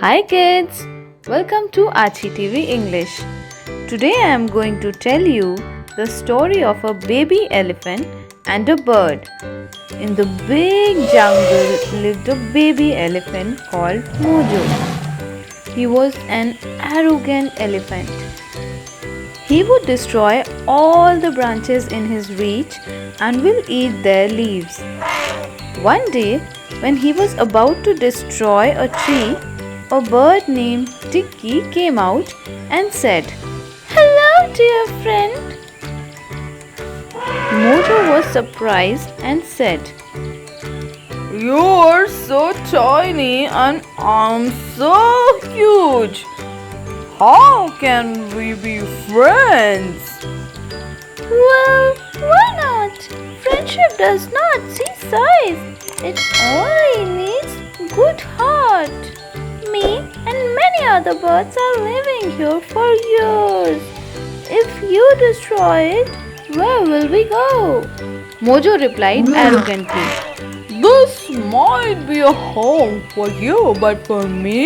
Hi kids, welcome to Aachi TV English. Today I am going to tell you the story of a baby elephant and a bird. In the big jungle lived a baby elephant called Mojo. He was an arrogant elephant. He would destroy all the branches in his reach and will eat their leaves. One day, when he was about to destroy a tree, a bird named Tikki came out and said, "Hello, dear friend." Mojo was surprised and said, "You are so tiny and I'm so huge. How can we be friends?" "Well, why not? Friendship does not see size. It only needs good heart. Me and many other birds are living here for years. If you destroy it, where will we go?" Mojo replied arrogantly, "This might be a home for you, but for me,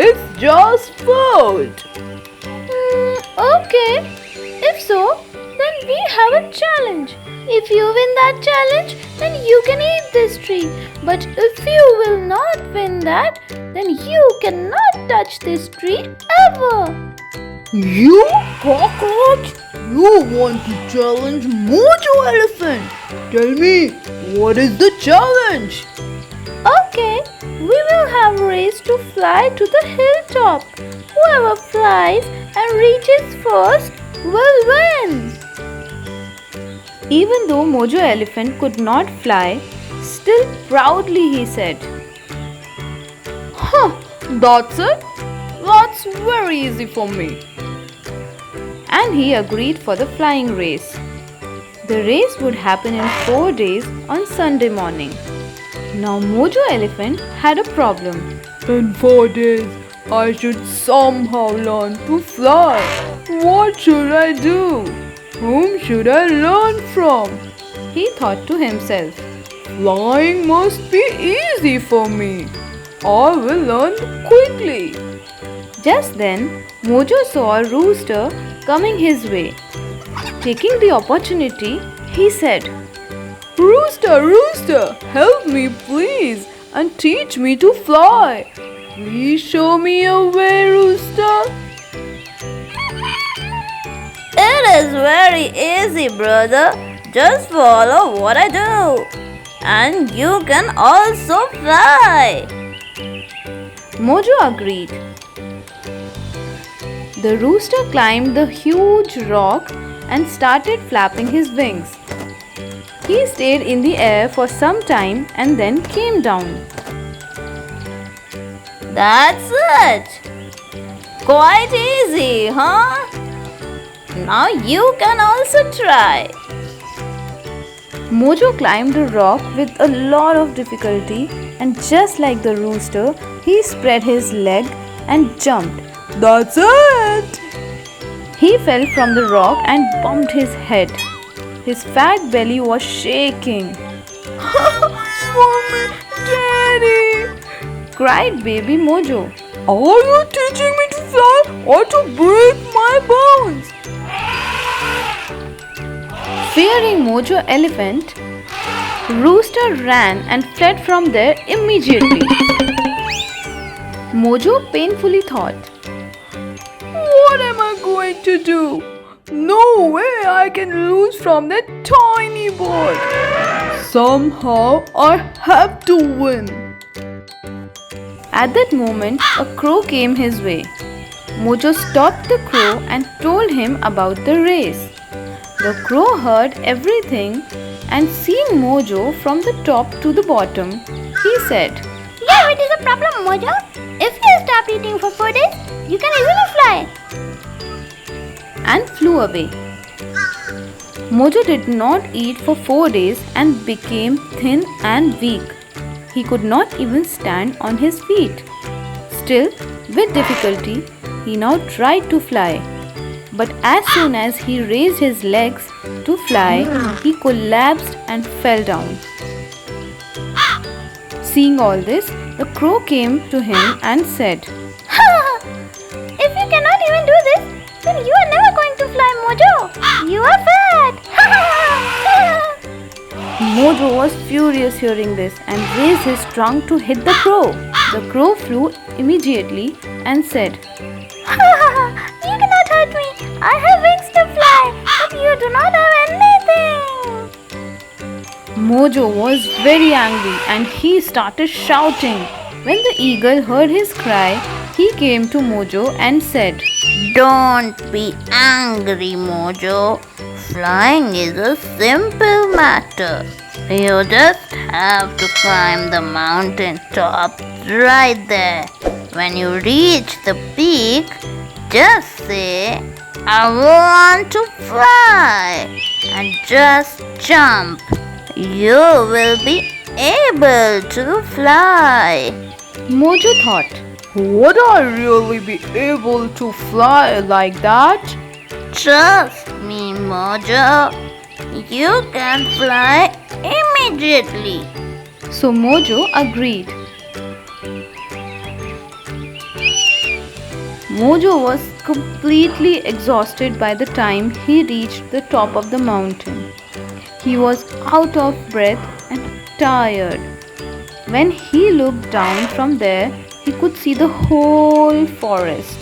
it's just food." Okay, if so, then we have a challenge. If you win that challenge, then you can eat this tree. But if you will not win that, then you cannot touch this tree ever. You cockroach! You want to challenge Mojo Elephant? Tell me, what is the challenge? Okay, we will have a race to fly to the hilltop. Whoever flies and reaches first will win. Even though Mojo Elephant could not fly, still proudly he said, "That's it? That's very easy for me." And he agreed for the flying race. The race would happen in 4 days on Sunday morning. Now Mojo Elephant had a problem. In 4 days, I should somehow learn to fly. What should I do? Whom should I learn from? He thought to himself, Flying must be easy for me. I will learn quickly. Just then, Mojo saw a rooster coming his way. Taking the opportunity, he said, Rooster, rooster, help me please and teach me to fly. Please show me a way, rooster. It is very easy, brother. Just follow what I do. And you can also fly. Mojo agreed. The rooster climbed the huge rock and started flapping his wings. He stayed in the air for some time and then came down. That's it. Quite easy, huh? Now you can also try. Mojo climbed the rock with a lot of difficulty, and just like the rooster, he spread his leg and jumped. That's it! He fell from the rock and bumped his head. His fat belly was shaking. Mommy, Daddy! Cried baby Mojo. Are you teaching me to fly or to break my bones? Fearing Mojo Elephant, Rooster ran and fled from there immediately. Mojo painfully thought, What am I going to do? No way I can lose from that tiny bird. Somehow I have to win. At that moment, a crow came his way. Mojo stopped the crow and told him about the race. The crow heard everything and seeing Mojo from the top to the bottom, he said, Yeah, it is a problem, Mojo. If you stop eating for 4 days, you can easily fly. And flew away. Mojo did not eat for 4 days and became thin and weak. He could not even stand on his feet. Still, with difficulty, he now tried to fly. But as soon as he raised his legs to fly, he collapsed and fell down. Seeing all this, the crow came to him and said, If you cannot even do this, then you are never going to fly, Mojo. You are fat. Mojo was furious hearing this and raised his trunk to hit the crow. The crow flew immediately and said, You cannot hurt me. I have wings to fly, but you do not have anything. Mojo was very angry and he started shouting. When the eagle heard his cry, he came to Mojo and said, Don't be angry, Mojo. Flying is a simple matter. You just have to climb the mountain top right there. When you reach the peak, just say, I want to fly, and just jump. You will be able to fly. Mojo thought, Would I really be able to fly like that? Trust me, Mojo. You can fly immediately. so Mojo agreed. Mojo was completely exhausted by the time he reached the top of the mountain. He was out of breath and tired. When he looked down from there, he could see the whole forest.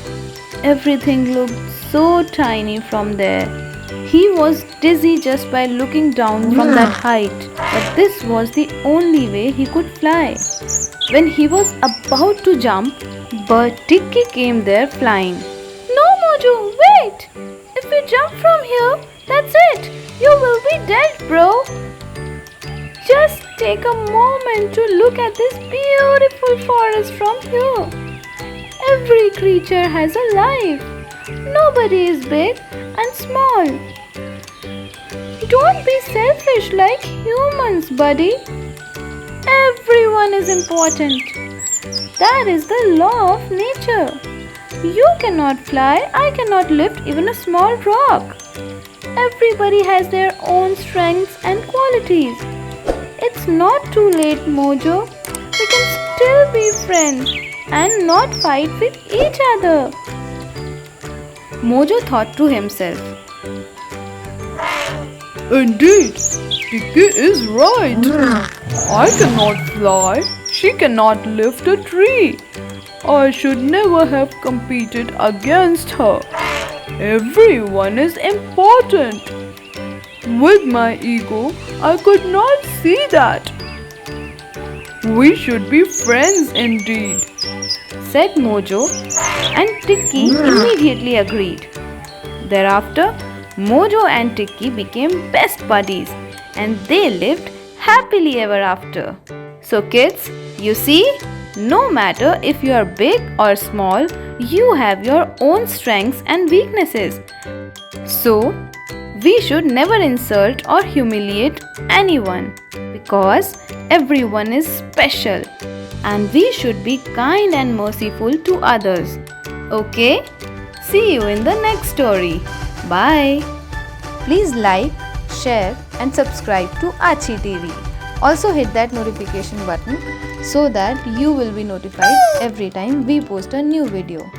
Everything looked so tiny from there. He was dizzy just by looking down from that height, but this was the only way he could fly. When he was about to jump, Bird Tikki came there flying. No, Mojo, wait! If you jump from here, that's it. You will be dead, bro. Just take a moment to look at this beautiful forest from here. Every creature has a life. Nobody is big and small. Don't be selfish like humans, buddy. Everyone is important. That is the law of nature. You cannot fly, I cannot lift even a small rock. Everybody has their own strengths and qualities. It's not too late, Mojo. We can still be friends and not fight with each other. Mojo thought to himself, Indeed, Tikki is right. I cannot fly. She cannot lift a tree. I should never have competed against her. Everyone is important. With my ego, I could not see that. We should be friends indeed, said Mojo, and Tikki immediately agreed. Thereafter, Mojo and Tikki became best buddies and they lived happily ever after. So kids, you see, no matter if you are big or small, you have your own strengths and weaknesses. So, we should never insult or humiliate anyone because everyone is special and we should be kind and merciful to others. Okay? See you in the next story. Bye. Please like, share and subscribe to Aachi TV. Also hit that notification button so that you will be notified every time we post a new video.